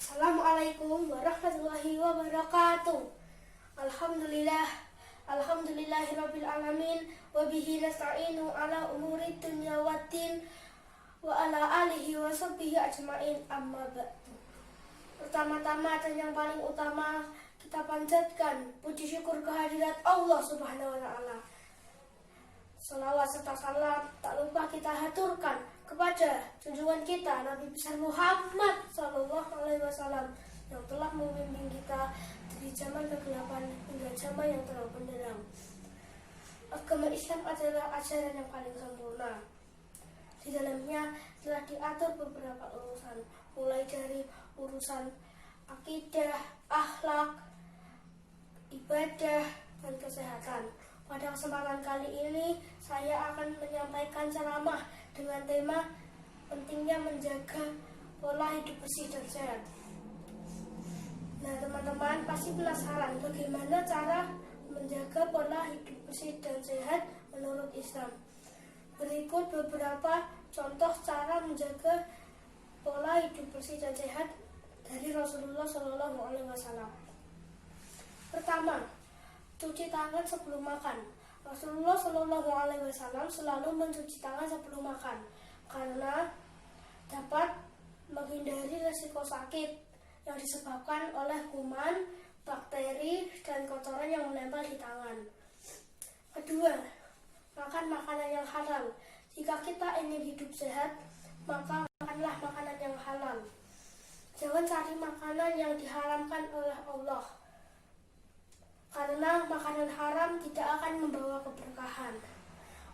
Assalamualaikum warahmatullahi wabarakatuh. Alhamdulillahirabbil alamin wa bihi nasta'inu ala umuri dunya waddin wa ala alihi wa sahbihi ajmain, amma ba'du. Pertama-tama dan yang paling utama, kita panjatkan puji syukur kehadirat Allah Subhanahu wa taala. Salawat serta salam tak lupa kita haturkan kepada junjungan kita Nabi besar Muhammad SAW yang telah membimbing kita dari zaman kegelapan hingga zaman yang terang benderang. Agama Islam adalah ajaran yang paling sempurna. Di dalamnya telah diatur beberapa urusan, mulai dari urusan akidah, akhlak, ibadah, dan kesehatan. Pada kesempatan kali ini, saya akan menyampaikan ceramah dengan tema pentingnya menjaga pola hidup bersih dan sehat. Nah, teman-teman pasti penasaran bagaimana cara menjaga pola hidup bersih dan sehat menurut Islam. Berikut beberapa contoh cara menjaga pola hidup bersih dan sehat dari Rasulullah SAW. Pertama, cuci tangan sebelum makan. Rasulullah SAW selalu mencuci tangan sebelum makan karena dapat menghindari risiko sakit yang disebabkan oleh kuman, bakteri, dan kotoran yang menempel di tangan. Kedua, makan makanan yang halal. Jika kita ingin hidup sehat, maka makanlah makanan yang halal. Jangan cari makanan yang diharamkan oleh Allah, karena makanan haram tidak akan membawa keberkahan.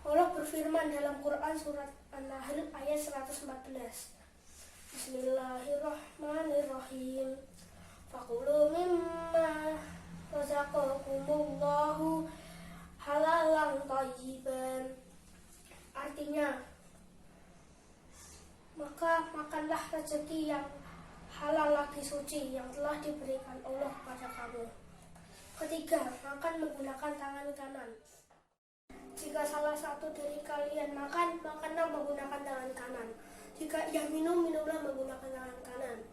Allah berfirman dalam Quran surat An-Nahl ayat 114. Bismillahirrahmanirrahim. Fakulu mimma razaqakumullahu halalan thayyiban. Artinya, maka makanlah rezeki yang halal lagi suci yang telah diberikan Allah kepada kamu. Ketiga, makan menggunakan tangan kanan. Jika salah satu dari kalian makan, makanlah menggunakan tangan kanan. Jika ia minum, minumlah menggunakan tangan kanan.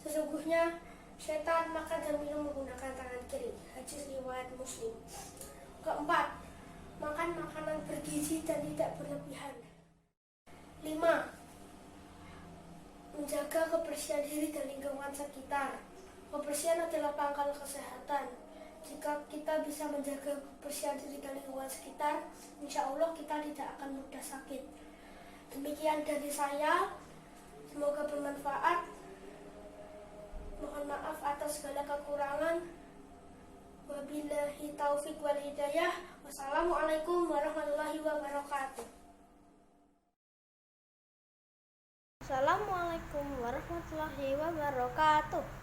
Sesungguhnya setan makan dan minum menggunakan tangan kiri. Hadis riwayat Muslim. Keempat, makan makanan bergizi dan tidak berlebihan. 5. Menjaga kebersihan diri dan lingkungan sekitar. Kebersihan adalah pangkal kesehatan. Jika kita bisa menjaga kebersihan diri dan lingkungan sekitar, insya Allah kita tidak akan mudah sakit. Demikian dari saya, semoga bermanfaat. Mohon maaf atas segala kekurangan. Wabillahi taufiq wal hidayah. Wassalamualaikum warahmatullahi wabarakatuh. Assalamualaikum warahmatullahi wabarakatuh.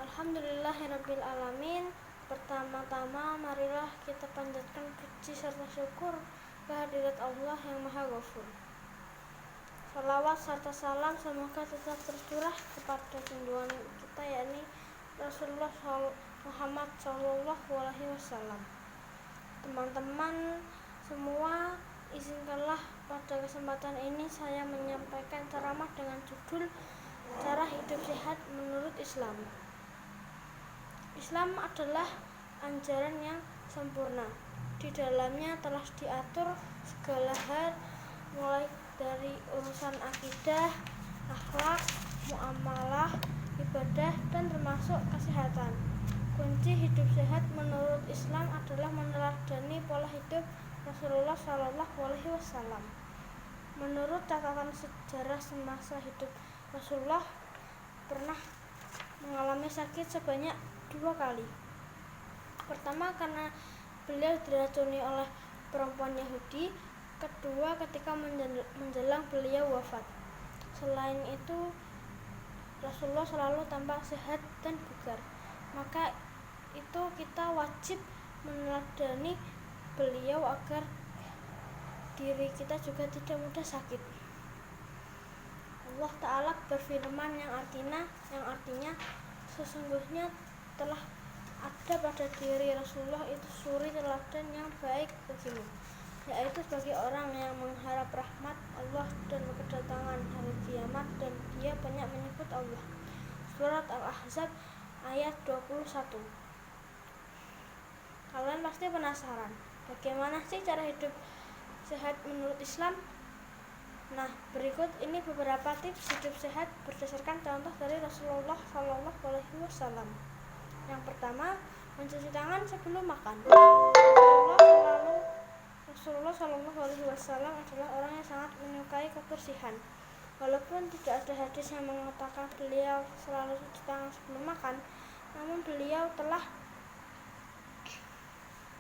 Alhamdulillahirabbil alamin. Pertama-tama marilah kita panjatkan puji serta syukur kehadirat Allah yang Maha Ghafur. Salawat serta salam semoga tetap tercurah kepada junjungan kita, yakni Rasulullah Muhammad SAW. Teman-teman semua, izinkanlah pada kesempatan ini saya menyampaikan ceramah dengan judul Cara Hidup Sehat Menurut Islam. Islam adalah ajaran yang sempurna. Di dalamnya telah diatur segala hal, mulai dari urusan akidah, akhlak, muamalah, ibadah, dan termasuk kesehatan. Kunci hidup sehat menurut Islam adalah meneladani pola hidup Rasulullah SAW. Menurut catatan sejarah semasa hidup Rasulullah pernah mengalami sakit sebanyak 2 kali. Pertama karena beliau diracuni oleh perempuan Yahudi, kedua ketika menjelang beliau wafat. Selain itu, Rasulullah selalu tampak sehat dan bugar. Maka itu kita wajib meneladani beliau agar diri kita juga tidak mudah sakit. Allah Ta'ala berfirman yang artinya sesungguhnya telah ada pada diri Rasulullah itu suri teladan yang baik bagimu, yaitu bagi orang yang mengharap rahmat Allah dan kedatangan hari kiamat, dan dia banyak menyebut Allah. Surat Al-Ahzab ayat 21. Kalian pasti penasaran, bagaimana sih cara hidup sehat menurut Islam? Nah, berikut ini beberapa tips hidup sehat berdasarkan contoh dari Rasulullah SAW. Yang pertama, mencuci tangan sebelum makan. Rasulullah SAW adalah orang yang sangat menyukai kebersihan. Walaupun tidak ada hadis yang mengatakan beliau selalu cuci tangan sebelum makan, namun beliau telah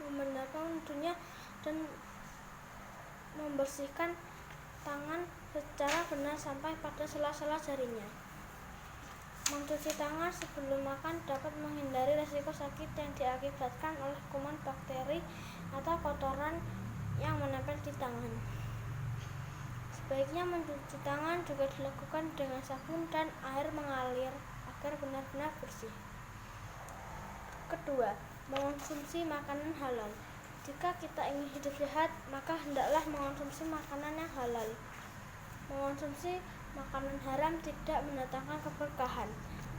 membenarkan dunia dan membersihkan tangan secara benar sampai pada sela-sela jarinya. Mencuci tangan sebelum makan dapat menghindari risiko sakit yang diakibatkan oleh kuman, bakteri, atau kotoran yang menempel di tangan. Sebaiknya mencuci tangan juga dilakukan dengan sabun dan air mengalir agar benar-benar bersih. Kedua, mengonsumsi makanan halal. Jika kita ingin hidup sehat, maka hendaklah mengonsumsi makanan yang halal. Mengonsumsi makanan haram tidak mendatangkan keberkahan.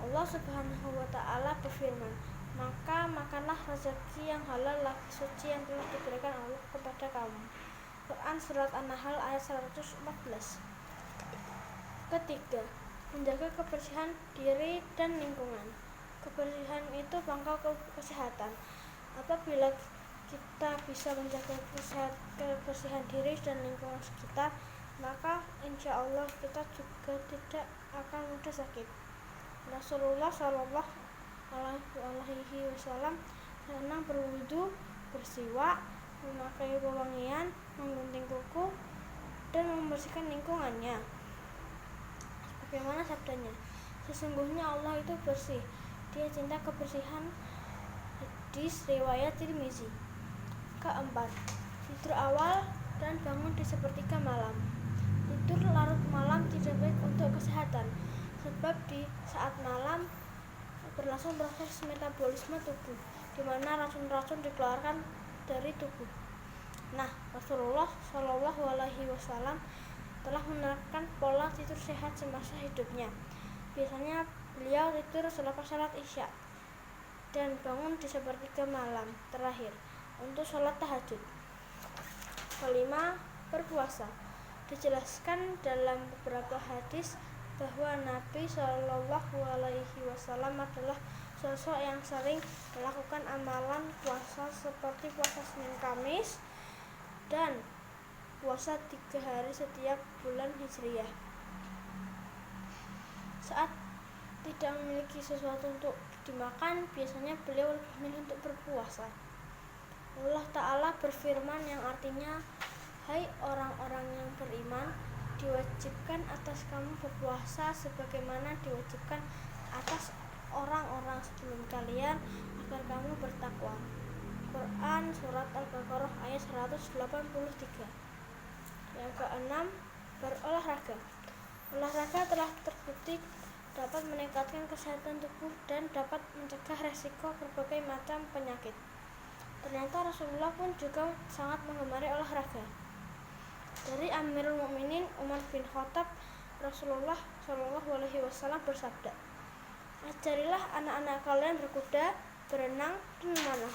Allah Subhanahu wa Ta'ala berfirman, "Maka makanlah rezeki yang halal lagi suci yang telah diberikan Allah kepada kamu." Quran Surat An-Nahl ayat 114. Ketiga, menjaga kebersihan diri dan lingkungan. Kebersihan itu pangkal kesehatan. Apabila kita bisa menjaga kebersihan diri dan lingkungan sekitar, maka insya Allah kita juga tidak akan mudah sakit. Rasulullah SAW senang berwudu, bersiwak, memakai wewangian, menggunting kuku, dan membersihkan lingkungannya. Bagaimana sabdanya? Sesungguhnya Allah itu bersih, Dia cinta kebersihan. Hadis riwayat Tirmizi. Keempat, tidur awal dan bangun di sepertiga malam. Tidur larut malam tidak baik untuk kesehatan, sebab di saat malam berlangsung proses metabolisme tubuh, di mana racun-racun dikeluarkan dari tubuh. Nah, Rasulullah SAW telah menerapkan pola tidur sehat semasa hidupnya. Biasanya beliau tidur selepas salat Isya dan bangun di sepertiga malam terakhir untuk sholat tahajud. Kelima, berpuasa. Dijelaskan dalam beberapa hadis bahwa Nabi SAW adalah sosok yang sering melakukan amalan puasa seperti puasa Senin Kamis dan puasa 3 hari setiap bulan Hijriah. Saat tidak memiliki sesuatu untuk dimakan, biasanya beliau lebih memilih untuk berpuasa. Allah Ta'ala berfirman yang artinya, "Hai orang-orang yang beriman, diwajibkan atas kamu berpuasa sebagaimana diwajibkan atas orang-orang sebelum kalian agar kamu bertakwa." Quran Surat Al-Baqarah ayat 183. Yang keenam, berolahraga. Olahraga telah terbukti dapat meningkatkan kesehatan tubuh dan dapat mencegah resiko berbagai macam penyakit. Ternyata Rasulullah pun juga sangat menggemari olahraga. Dari Amirul Mukminin Umar bin Khattab, Rasulullah SAW bersabda, "Ajarilah anak-anak kalian berkuda, berenang, dan memanah."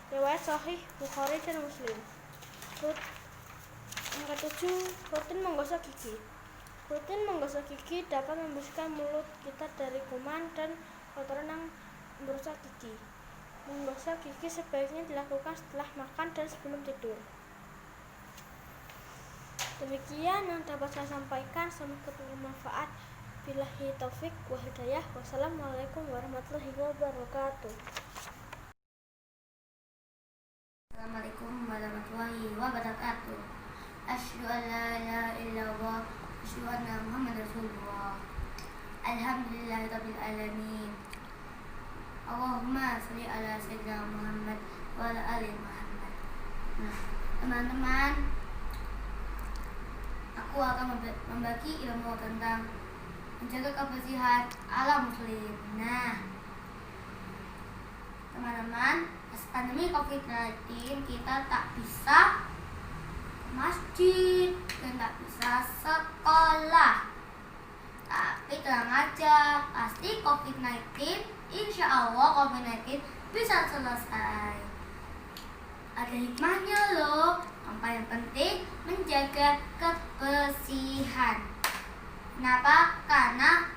Riwayat Sahih Bukhari dan Muslim. Yang ketujuh, rutin menggosok gigi. Rutin menggosok gigi dapat membersihkan mulut kita dari kuman dan kotoran yang merusak gigi. Menggosok gigi sebaiknya dilakukan setelah makan dan sebelum tidur. Demikian yang dapat saya sampaikan, semoga bermanfaat. Billahi taufik wa hidayah. Wassalamualaikum warahmatullahi wabarakatuh. Assalamualaikum warahmatullahi wabarakatuh. Asyhadu an la ilaha illallah, asyhadu anna Muhammadar Rasulullah. Alhamdulillahirabbil alamin. Allahumma shalli ala sayyidina Muhammad wa ala ali Muhammad. Nah, teman-teman, aku akan membagi ilmu tentang menjaga kebersihan ala muslim. Nah, teman-teman, pas pandemi COVID-19 kita tak bisa masjid dan tak bisa sekolah. Tapi tenang aja, pasti COVID-19, insya Allah COVID-19 bisa selesai. Ada hikmahnya loh. Yang paling penting menjaga kebersihan. Kenapa? Karena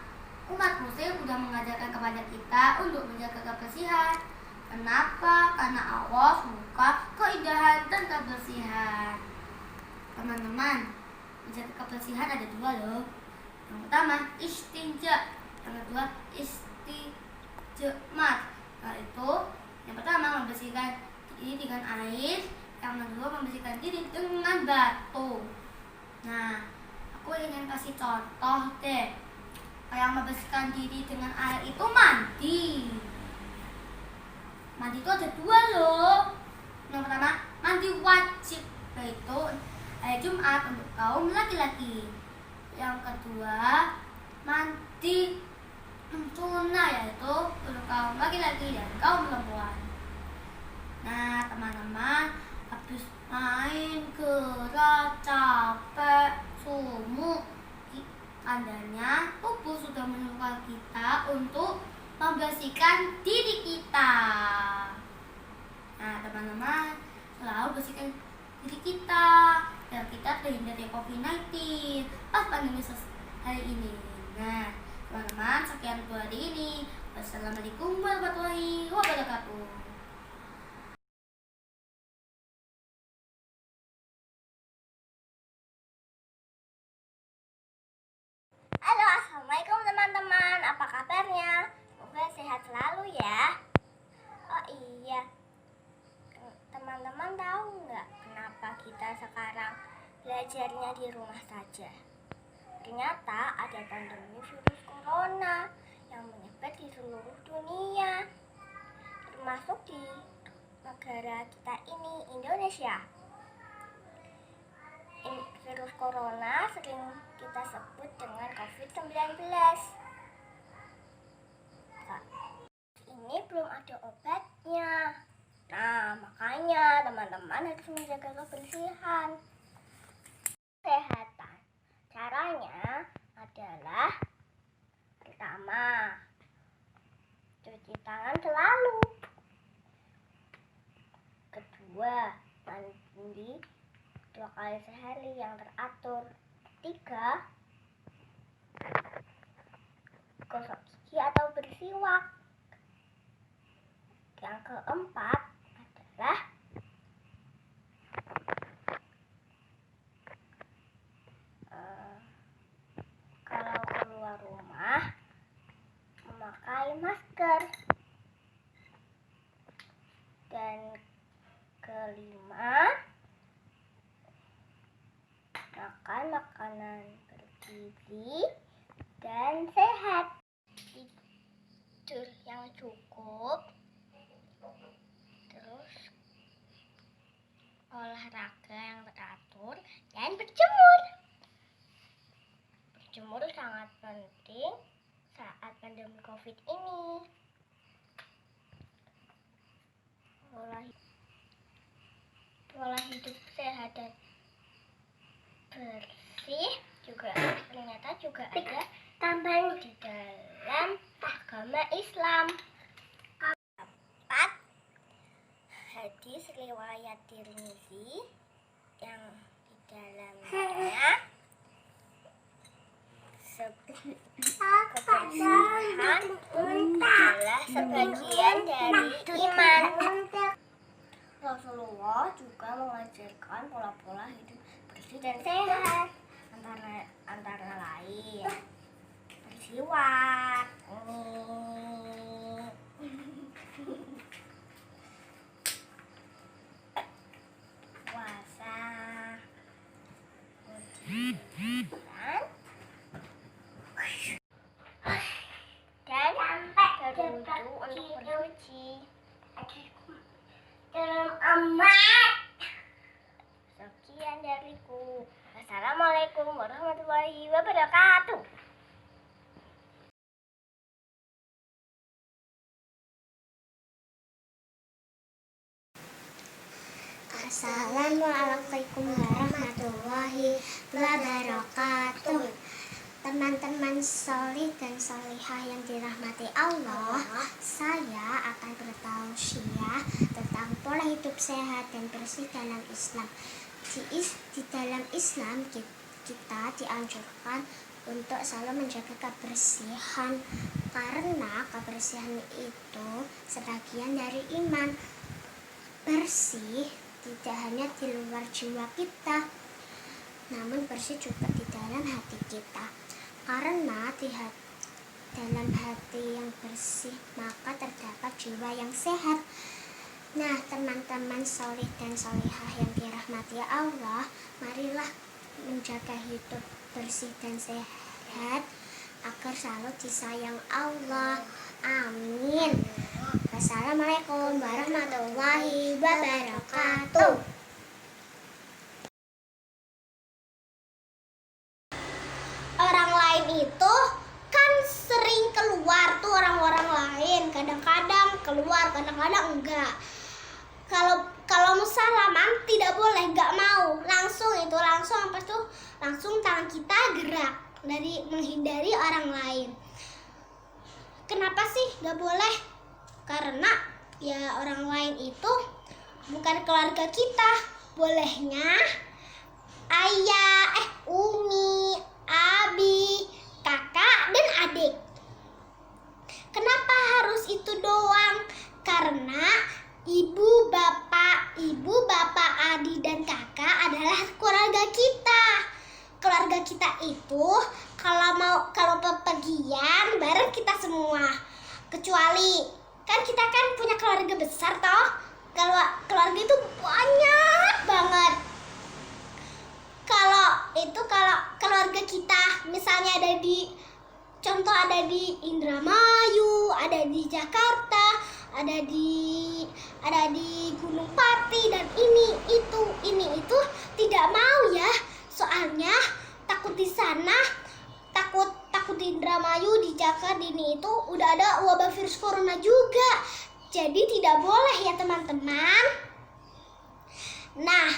umat muslim sudah mengajarkan kepada kita untuk menjaga kebersihan. Kenapa? Karena Allah suka keindahan dan kebersihan. Teman-teman, menjaga kebersihan ada dua loh. Yang pertama istinja, yang kedua istijmar. Yaitu yang pertama membersihkan diri dengan air, yang kedua membersihkan diri dengan batu. Nah, aku ingin kasih contoh deh. Yang membersihkan diri dengan air itu mandi. Mandi itu ada dua loh. Yang pertama mandi wajib, yaitu hari Jumat untuk kaum laki-laki. Yang kedua mandi sunnah, yaitu untuk kaum laki-laki dan kaum perempuan. Nah teman-teman, habis main gerak, capek, sumuk, tandanya tubuh sudah menyuruh kita untuk membersihkan diri kita. Nah teman-teman, selalu bersihkan diri kita biar kita terhindar dari COVID-19 pas pandemi hari ini. Nah teman-teman, sekian untuk hari ini. Wassalamualaikum warahmatullahi wabarakatuh. Halo, assalamualaikum teman-teman. Apa kabarnya? Semoga sehat selalu ya. Oh iya, teman-teman tahu nggak kenapa kita sekarang belajarnya di rumah saja? Ternyata ada pandemi virus corona yang menyebar di seluruh dunia, termasuk di negara kita ini, Indonesia. Virus corona sering kita sebut dengan COVID-19. Ini belum ada obatnya. Nah, makanya teman-teman harus menjaga kebersihan. Kesehatan. Caranya adalah pertama, cuci tangan selalu. Kedua, mandi 2 kali sehari yang teratur. 3, gosok gigi atau bersiwak. Yang keempat adalah kalau keluar rumah memakai masker. Dan kelima, makan makanan bergizi dan sehat. Tidur yang cukup, terus olahraga yang teratur, dan berjemur. Berjemur sangat penting saat pandemi COVID ini. Pola hidup sehat dan bersih ternyata juga ada tambahan di dalam agama Islam. 4, hadis riwayat Tirmizi yang di dalamnya kebersihan adalah sebagian dari iman. Rasulullah juga mengajarkan pola-pola hidup bersih dan sehat, antara lain bersiwak, puasa, dan berwudu untuk bersuci. Sekian dariku. Assalamualaikum warahmatullahi wabarakatuh. Assalamualaikum warahmatullahi wabarakatuh. Teman-teman solih dan solihah yang dirahmati Allah, saya akan bertausiah tentang pola hidup sehat dan bersih dalam Islam. Di dalam Islam kita dianjurkan untuk selalu menjaga kebersihan, karena kebersihan itu sebagian dari iman. Bersih tidak hanya di luar jiwa kita, namun bersih juga di dalam hati kita. Karena dalam hati yang bersih, maka terdapat jiwa yang sehat. Nah, teman-teman solih dan solihah yang dirahmati Allah, marilah menjaga hidup bersih dan sehat agar selalu disayang Allah. Amin. Wassalamualaikum warahmatullahi wabarakatuh. Orang lain itu kan sering keluar tuh, orang-orang lain kadang-kadang keluar, kadang-kadang enggak. Kalau mau salaman tidak boleh, nggak mau langsung apa tuh, langsung tangan kita gerak dari menghindari orang lain. Kenapa sih nggak boleh? Karena ya orang lain itu bukan keluarga kita. Bolehnya ayah, umi, abi, kakak, dan adik. Kenapa harus itu doang? Karena ibu, bapak, adik, dan kakak adalah keluarga kita. Keluarga kita itu kalau bepergian bareng kita semua. Kecuali kan kita kan punya keluarga besar toh. Keluarga itu banyak banget. Kalau keluarga kita misalnya ada di Indramayu, ada di Jakarta, ada di Gunung Pati, dan ini itu tidak mau ya. Soalnya takut di sana, takut di Indramayu, di Jakarta, ini itu udah ada wabah virus corona juga. Jadi tidak boleh ya teman-teman. Nah,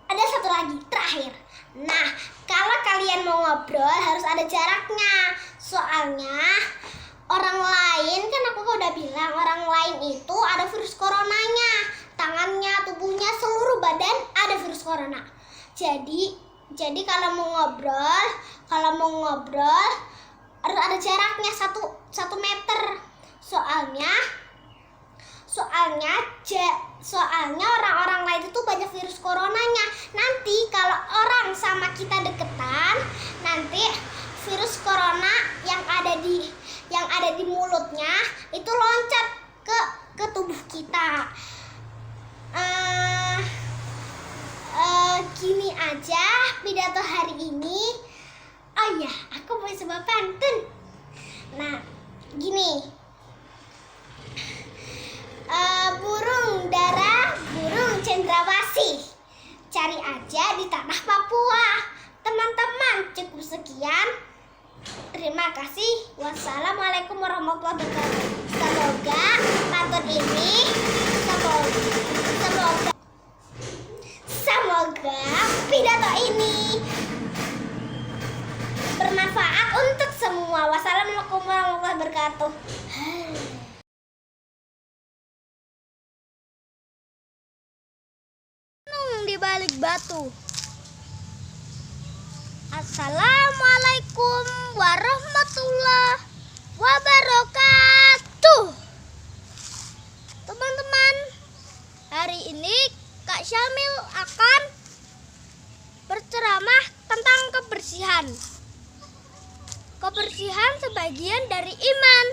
ada satu lagi terakhir. Nah, kalau kalian mau ngobrol harus ada jaraknya. Soalnya orang lain, kan aku udah bilang, orang lain itu ada virus coronanya. Tangannya, tubuhnya, seluruh badan ada virus corona. Jadi kalau mau ngobrol harus ada jaraknya 1 meter. Soalnya orang-orang lain itu banyak virus coronanya. Nanti kalau orang sama kita deketan, nanti virus corona yang ada di mulutnya itu loncat ke tubuh kita. Gini aja pidato hari ini. Oh ya, aku mau coba pantun. Nah, gini. Burung dara, burung cendrawasih, cari aja di tanah Papua. Teman-teman, cukup sekian. Terima kasih. Wassalamualaikum warahmatullahi wabarakatuh. Semoga pantun ini semoga pidato ini bermanfaat untuk semua. Wassalamualaikum warahmatullahi wabarakatuh. Di balik batu. Assalamualaikum warahmatullahi wabarakatuh. Teman-teman, hari ini Kak Syamil akan berceramah tentang kebersihan. Kebersihan sebagian dari iman.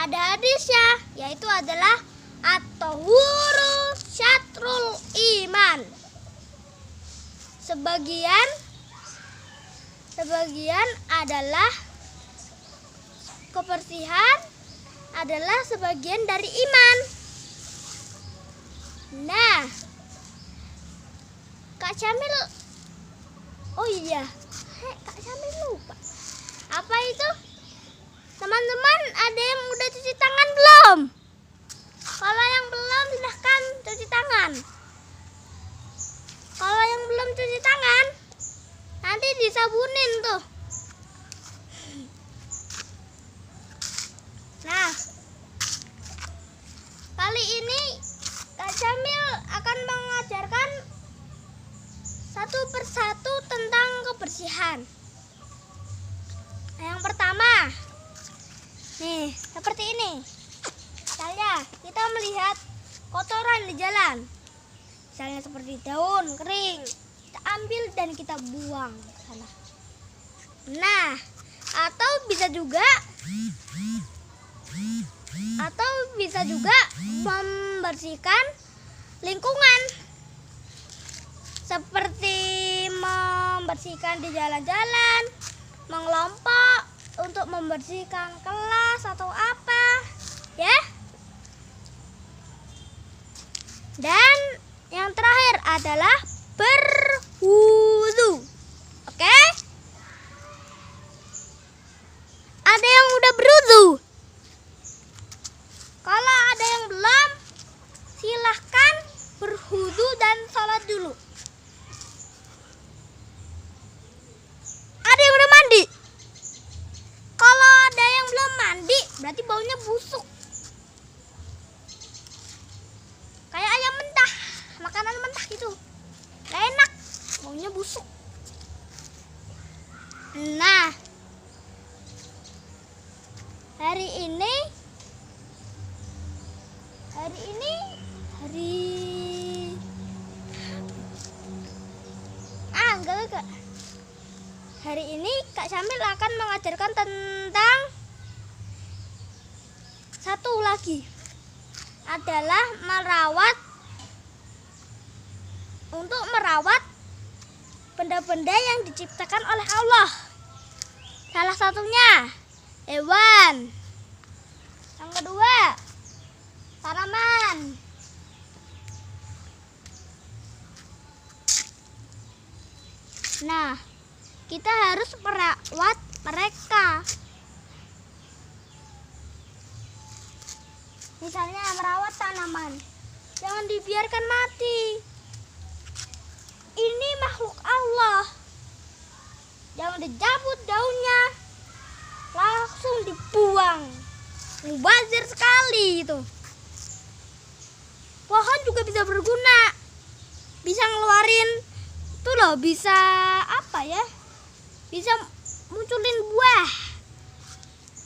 Ada hadisnya, yaitu adalah at-tahuru syatrul iman. Sebagian adalah kebersihan adalah sebagian dari iman. Nah, Kak Syamil, oh iya, Kak Syamil lupa. Apa itu? Teman-teman, ada yang udah cuci tangan belum? Kalau yang belum, silahkan cuci tangan. disabunin tuh. Nah, kali ini Kak Jamil akan mengajarkan satu persatu tentang kebersihan. Yang pertama, nih seperti ini. Misalnya kita melihat kotoran di jalan, misalnya seperti daun kering, kita ambil dan kita buang ke sana. Nah, atau bisa juga membersihkan lingkungan, seperti membersihkan di jalan-jalan, mengelompok untuk membersihkan kelas atau apa, ya. Dan yang terakhir adalah berwudu. Oke? Ada yang udah berwudu? Kalau ada yang belum, silahkan berwudu dan sholat dulu. Ada yang udah mandi? Kalau ada yang belum mandi, berarti baunya busuk. Kayak ayam mentah, makanan mentah gitu. Gak enak, baunya busuk. Nah, hari ini Kak Syamil akan mengajarkan tentang satu lagi, adalah merawat benda-benda yang diciptakan oleh Allah. Salah satunya hewan. Yang kedua, tanaman. Nah, kita harus merawat mereka. Misalnya merawat tanaman, jangan dibiarkan mati. Ini makhluk Allah. Jangan dicabut daunnya, langsung dibuang. Mubazir sekali itu. Pohon juga bisa berguna, bisa ngeluarin tuh loh, bisa apa ya? Bisa munculin buah.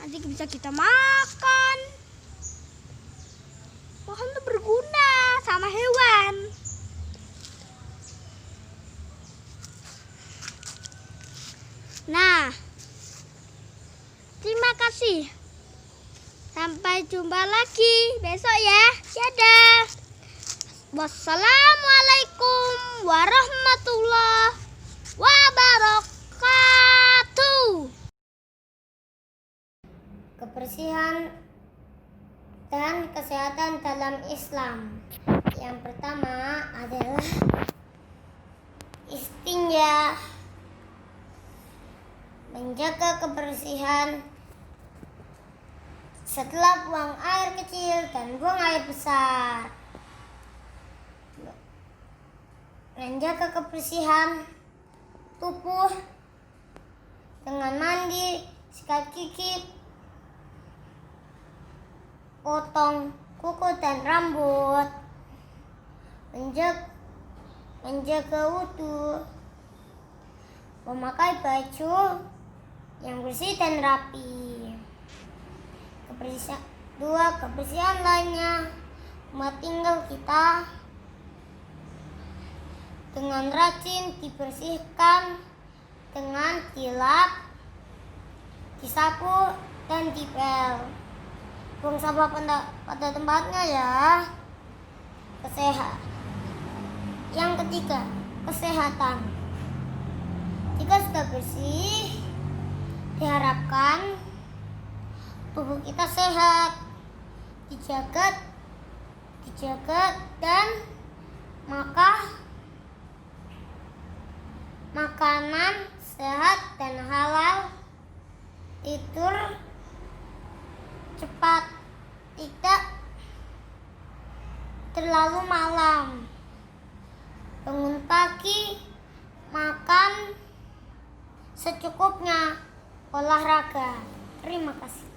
Nanti bisa kita makan. Pohon tuh berguna sama hewan. Nah, terima kasih. Sampai jumpa lagi besok ya. Dadah. Wassalamualaikum warahmatullahi wabarakatuh. Kebersihan dan kesehatan dalam Islam. Yang pertama adalah istinja, menjaga kebersihan setelah buang air kecil dan buang air besar. Menjaga kebersihan tubuh dengan mandi, sikat gigi, potong kuku dan rambut. Menjaga wudhu, memakai baju yang bersih dan rapi. Kebersihan lainnya, tempat tinggal kita dengan rajin dibersihkan dengan dilap, disapu, dan dipel. Buang sampah pada tempatnya ya. Yang ketiga, kesehatan. Jika sudah bersih, diharapkan tubuh kita sehat, dijaga dan makanan sehat dan halal, tidur cepat, tidak terlalu malam, bangun pagi, makan secukupnya olahraga. Terima kasih.